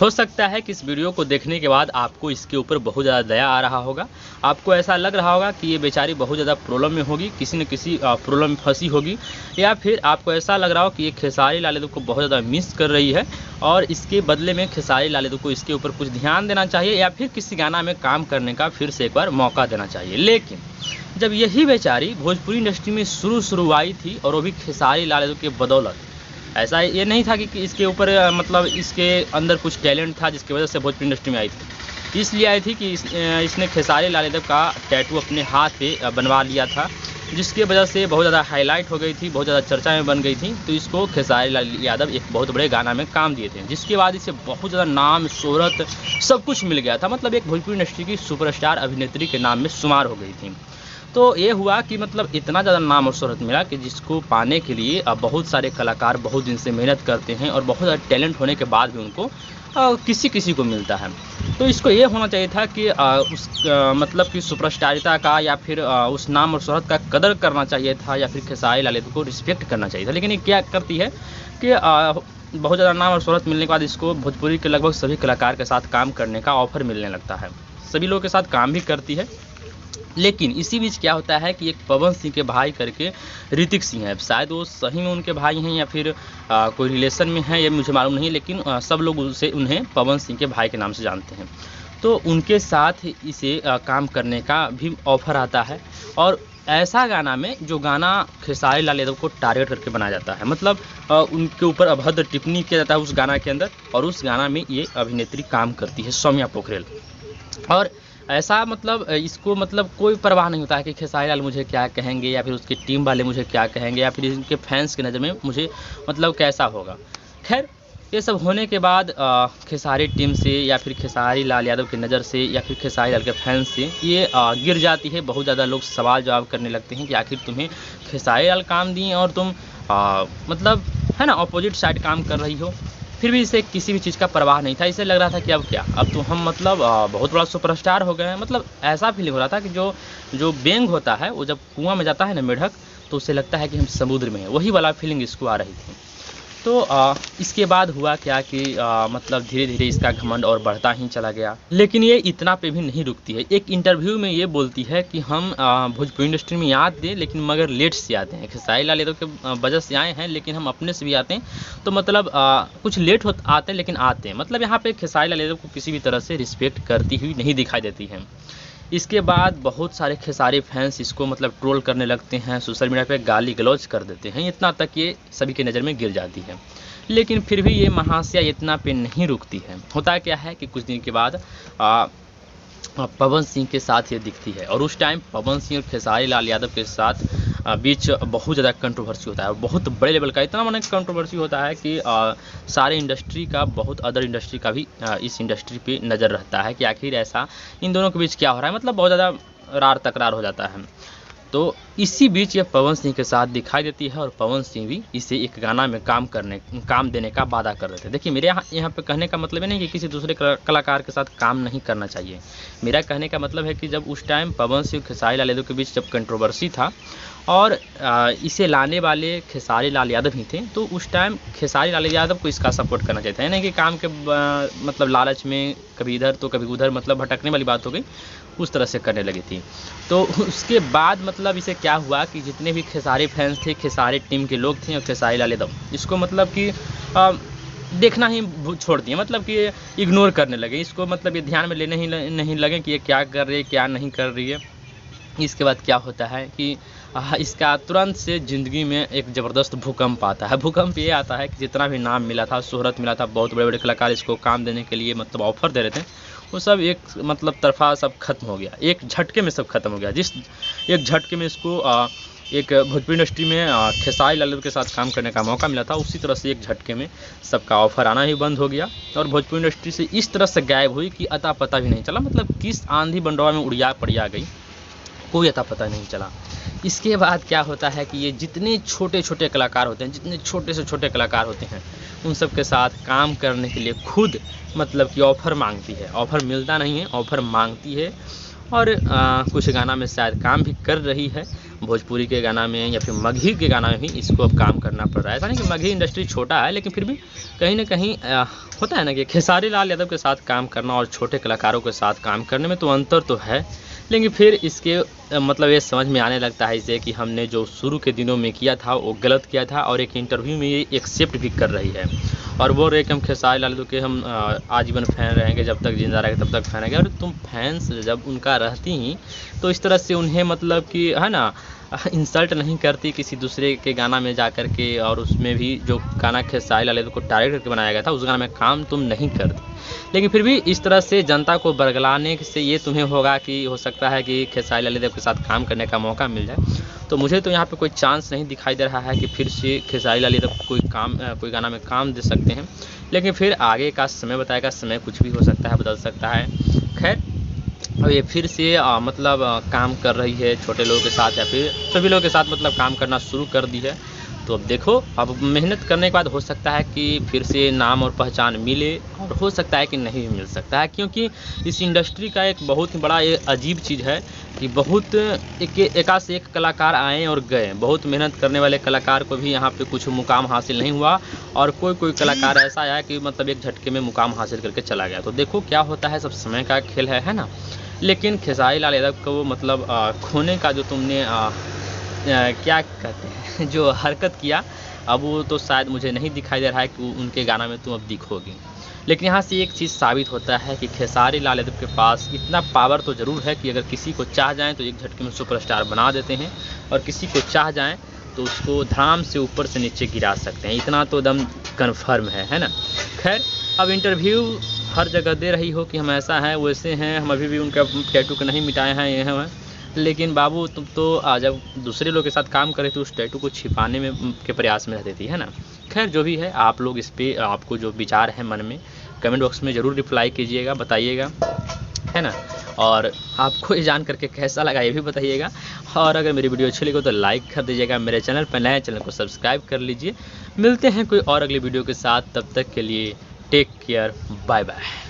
हो सकता है कि इस वीडियो को देखने के बाद आपको इसके ऊपर बहुत ज़्यादा दया आ रहा होगा, आपको ऐसा लग रहा होगा कि ये बेचारी बहुत ज़्यादा प्रॉब्लम में होगी, किसी न किसी प्रॉब्लम में फंसी होगी, या फिर आपको ऐसा लग रहा हो कि ये खेसारी लाल यादव को बहुत ज़्यादा मिस कर रही है और इसके बदले में खेसारी लाल यादव को इसके ऊपर कुछ ध्यान देना चाहिए या फिर किसी गाना में काम करने का फिर से एक बार मौका देना चाहिए। लेकिन जब यही बेचारी भोजपुरी इंडस्ट्री में शुरू आई थी और वो भी खेसारी लाल यादव के बदौलत, ऐसा ये नहीं था कि इसके ऊपर मतलब इसके अंदर कुछ टैलेंट था जिसकी वजह से भोजपुरी इंडस्ट्री में आई थी, इसलिए आई थी कि इसने खेसारी लाल यादव का टैटू अपने हाथ पे बनवा लिया था, जिसकी वजह से बहुत ज़्यादा हाईलाइट हो गई थी, बहुत ज़्यादा चर्चा में बन गई थी। तो इसको खेसारी लाल यादव एक बहुत बड़े गाना में काम दिए थे, जिसके बाद इसे बहुत ज़्यादा नाम शोहरत सब कुछ मिल गया था, मतलब एक भोजपुरी इंडस्ट्री की सुपरस्टार अभिनेत्री के नाम में शुमार हो गई थी। तो ये हुआ कि मतलब इतना ज़्यादा नाम और शोहरत मिला कि जिसको पाने के लिए बहुत सारे कलाकार बहुत दिन से मेहनत करते हैं और बहुत ज़्यादा टैलेंट होने के बाद भी उनको किसी को मिलता है। तो इसको ये होना चाहिए था कि मतलब कि सुपरस्टारिता का या फिर उस नाम और शोहरत का कदर करना चाहिए था या फिर खेसारी लाल यादव को रिस्पेक्ट करना चाहिए था। लेकिन ये क्या करती है कि बहुत ज़्यादा नाम और शोहरत मिलने के बाद इसको भोजपुरी के लगभग सभी कलाकार के साथ काम करने का ऑफर मिलने लगता है, सभी लोगों के साथ काम भी करती है। लेकिन इसी बीच क्या होता है कि एक पवन सिंह के भाई करके ऋतिक सिंह है, शायद वो सही में उनके भाई हैं या फिर कोई रिलेशन में हैं, ये मुझे मालूम नहीं, लेकिन सब लोग उन्हें पवन सिंह के भाई के नाम से जानते हैं। तो उनके साथ इसे काम करने का भी ऑफर आता है और ऐसा गाना में जो गाना खेसारी लाल यादव को टारगेट करके बनाया जाता है, मतलब उनके ऊपर अभद्र टिप्पणी किया जाता है उस गाना के अंदर, और उस गाना में ये अभिनेत्री काम करती है सौम्या पोखरेल। और ऐसा मतलब इसको मतलब कोई परवाह नहीं होता है कि खेसारी लाल मुझे क्या कहेंगे या फिर उसकी टीम वाले मुझे क्या कहेंगे या फिर इनके फैंस की नज़र में मुझे मतलब कैसा होगा। खैर ये सब होने के बाद खेसारी टीम से या फिर खेसारी लाल यादव की नज़र से या फिर खेसारी लाल के फैंस से ये गिर जाती है। बहुत ज़्यादा लोग सवाल जवाब करने लगते हैं कि आखिर तुम्हें खेसारी लाल काम दिए और तुम मतलब है ना अपोजिट साइड काम कर रही हो। फिर भी इसे किसी भी चीज़ का परवाह नहीं था, इसे लग रहा था कि अब क्या, अब तो हम मतलब बहुत बड़ा सुपरस्टार हो गए हैं। मतलब ऐसा फीलिंग हो रहा था कि जो बेंग होता है वो जब कुआं में जाता है ना मेढक, तो उसे लगता है कि हम समुद्र में हैं, वही वाला फीलिंग इसको आ रही थी। तो इसके बाद हुआ क्या कि मतलब धीरे धीरे इसका घमंड और बढ़ता ही चला गया। लेकिन ये इतना पे भी नहीं रुकती है। एक इंटरव्यू में ये बोलती है कि हम भोजपुरी इंडस्ट्री में याद दें लेकिन मगर लेट से आते हैं, खेसारी लाल यादव के वजह से आए हैं लेकिन हम अपने से भी आते हैं, तो मतलब कुछ लेट आते हैं लेकिन आते हैं। मतलब यहाँ पे खेसारी लाल यादव को किसी भी तरह से रिस्पेक्ट करती हुई नहीं दिखाई देती है। इसके बाद बहुत सारे खेसारी फैंस इसको मतलब ट्रोल करने लगते हैं, सोशल मीडिया पे गाली गलौज कर देते हैं, इतना तक ये सभी की नज़र में गिर जाती है। लेकिन फिर भी ये महाशया इतना पे नहीं रुकती है। होता क्या है कि कुछ दिन के बाद पवन सिंह के साथ ये दिखती है और उस टाइम पवन सिंह और खेसारी लाल यादव के साथ बीच बहुत ज़्यादा कंट्रोवर्सी होता है, बहुत बड़े लेवल का, इतना मन कंट्रोवर्सी होता है कि सारे इंडस्ट्री का, बहुत अदर इंडस्ट्री का भी इस इंडस्ट्री पे नज़र रहता है कि आखिर ऐसा इन दोनों के बीच क्या हो रहा है। मतलब बहुत ज़्यादा रार तकरार हो जाता है। तो इसी बीच ये पवन सिंह के साथ दिखाई देती है और पवन सिंह भी इसे एक गाना में काम देने का वादा कर रहे थे। देखिए मेरे यहाँ पे कहने का मतलब नहीं कि किसी दूसरे कलाकार के साथ काम नहीं करना चाहिए। मेरा कहने का मतलब है कि जब उस टाइम पवन सिंह खेसारी लाल यादव के बीच जब कंट्रोवर्सी था और इसे लाने वाले खेसारी लाल यादव ही थे, तो उस टाइम खेसारी लाल यादव को इसका सपोर्ट करना चाहिए था, यानी कि काम के मतलब लालच में कभी इधर तो कभी उधर, मतलब भटकने वाली बात हो गई, उस तरह से करने लगी थी। तो उसके बाद मतलब इसे क्या हुआ कि जितने भी खेसारी फैंस थे, खेसारी टीम के लोग थे और खेसारी लाल यादव इसको मतलब कि देखना ही छोड़ दिए, मतलब कि इग्नोर करने लगे इसको, मतलब ये ध्यान में लेने ही नहीं लगे कि ये क्या कर रही है क्या नहीं कर रही है। इसके बाद क्या होता है कि इसका तुरंत से ज़िंदगी में एक ज़बरदस्त भूकंप आता है। भूकंप ये आता है कि जितना भी नाम मिला था, शोहरत मिला था, बहुत बड़े बड़े कलाकार इसको काम देने के लिए मतलब ऑफ़र दे रहे थे, वो सब एक मतलब तरफा सब खत्म हो गया, एक झटके में सब खत्म हो गया। जिस एक झटके में इसको एक भोजपुरी इंडस्ट्री में खेसारी लाल यादव के साथ काम करने का मौका मिला था, उसी तरह से एक झटके में सबका ऑफ़र आना ही बंद हो गया और भोजपुरी इंडस्ट्री से इस तरह से गायब हुई कि अता पता भी नहीं चला। मतलब किस आंधी बंडवा में उड़िया पड़िया गई, कोई अता पता नहीं चला। इसके बाद क्या होता है कि ये जितने छोटे छोटे कलाकार होते हैं, जितने छोटे से छोटे कलाकार होते हैं, उन सब के साथ काम करने के लिए खुद मतलब कि ऑफ़र मांगती है। ऑफ़र मिलता नहीं है, ऑफ़र मांगती है और कुछ गाना में शायद काम भी कर रही है, भोजपुरी के गाना में या फिर मगही के गाना में भी इसको अब काम करना पड़ रहा है। ऐसा नहीं कि मगही इंडस्ट्री छोटा है, लेकिन फिर भी कहीं ना कहीं होता है ना कि खेसारी लाल यादव के साथ काम करना और छोटे कलाकारों के साथ काम करने में तो अंतर तो है, लेकिन फिर इसके मतलब ये समझ में आने लगता है इसे कि हमने जो शुरू के दिनों में किया था वो गलत किया था, और एक इंटरव्यू में ये एक्सेप्ट भी कर रही है और बोल रहे कि हम खेसारी लाल यादव के हम आजीवन फ़ैन रहेंगे, जब तक जिंदा रहेंगे तब तक फ़ैन रहेंगे। और तुम फैंस जब उनका रहती ही तो इस तरह से उन्हें मतलब कि है ना इंसल्ट नहीं करती किसी दूसरे के गाना में जा कर के, और उसमें भी जो गाना खेसारी लाल यादव को टारगेट करके बनाया गया था उस गाना में काम तुम नहीं करती, लेकिन फिर भी इस तरह से जनता को बरगलाने से ये तुम्हें होगा कि हो सकता है कि खेसारी लाल यादव के साथ काम करने का मौका मिल जाए। तो मुझे तो यहाँ पे कोई चांस नहीं दिखाई दे रहा है कि फिर से खेसारी लाल यादव कोई गाना में काम दे सकते हैं, लेकिन फिर आगे का समय बताएगा, समय कुछ भी हो सकता है, बदल सकता है। खैर अब ये फिर से मतलब काम कर रही है छोटे लोगों के साथ या फिर सभी लोगों के साथ मतलब काम करना शुरू कर दी है। तो अब देखो, अब मेहनत करने के बाद हो सकता है कि फिर से नाम और पहचान मिले, और हो सकता है कि नहीं भी मिल सकता है, क्योंकि इस इंडस्ट्री का एक बहुत ही बड़ा ये अजीब चीज़ है कि बहुत एका से एक कलाकार आए और गए। बहुत मेहनत करने वाले कलाकार को भी यहाँ पे कुछ मुकाम हासिल नहीं हुआ, और कोई कलाकार ऐसा आया कि मतलब एक झटके में मुकाम हासिल करके चला गया। तो देखो क्या होता है, सब समय का खेल है ना। लेकिन खेसारी लाल यादव को मतलब खोने का जो तुमने क्या कहते हैं जो हरकत किया, अब वो तो शायद मुझे नहीं दिखाई दे रहा है कि उनके गाना में तुम अब दिखोगी। लेकिन यहाँ से एक चीज़ साबित होता है कि खेसारी लाल यादव के पास इतना पावर तो ज़रूर है कि अगर किसी को चाह जाएँ तो एक झटके में सुपरस्टार बना देते हैं, और किसी को चाह जाएँ तो उसको धड़ाम से ऊपर से नीचे गिरा सकते हैं। इतना तो एकदम कन्फर्म है ना। खैर अब इंटरव्यू हर जगह दे रही हो कि हम ऐसा हैं वैसे हैं, हम अभी भी उनका टैटू को नहीं मिटाए हैं, ये हैं। लेकिन बाबू तुम तो जब दूसरे लोग के साथ काम करे तो उस टैटू को छिपाने में के प्रयास में रहती थी, है ना। खैर जो भी है, आप लोग इस पर आपको जो विचार है मन में कमेंट बॉक्स में ज़रूर रिप्लाई कीजिएगा, बताइएगा, है ना। और आपको ये जान करके कैसा लगा ये भी बताइएगा, और अगर मेरी वीडियो अच्छी लगी तो लाइक कर दीजिएगा, मेरे चैनल पर नए चैनल को सब्सक्राइब कर लीजिए। मिलते हैं कोई और अगली वीडियो के साथ, तब तक के लिए टेक केयर, बाय बाय।